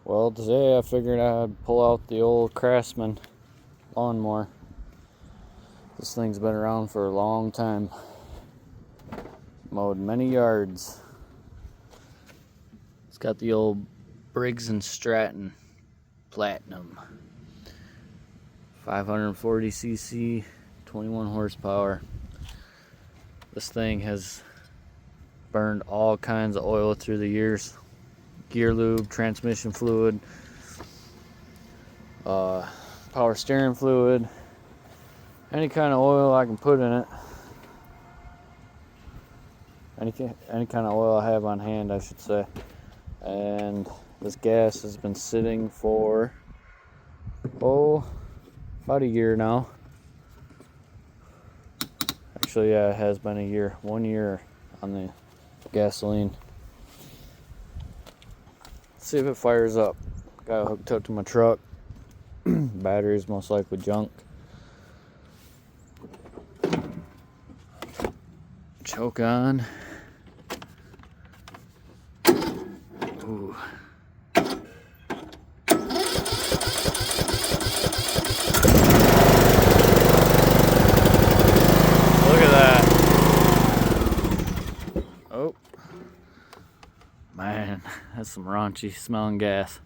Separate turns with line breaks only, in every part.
Well, today I figured I'd pull out the old Craftsman lawnmower. This thing's been around for a long time. Mowed many yards. It's got the old Briggs & Stratton Platinum. 540cc, 21 horsepower. This thing has burned all kinds of oil through the years. Gear lube, transmission fluid, power steering fluid, any kind of oil I can put in it. Any kind of oil I have on hand, I should say. And this gas has been sitting for about a year now. Actually, yeah, it has been a year. 1 year on the gasoline. See if it fires up. Got it hooked up to my truck. Battery's most likely junk. Choke on. Ooh. Look at that. Oh. Man, that's some raunchy smelling gas.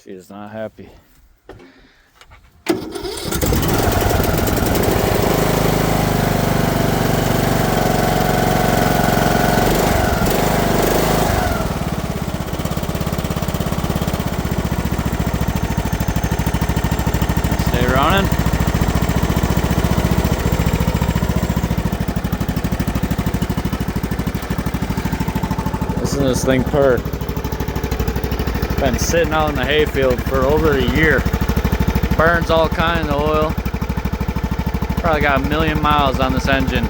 She is not happy. Running. Listen to this thing purr. Been sitting out in the hayfield for over a year. Burns all kinds of oil. Probably got 1,000,000 miles on this engine.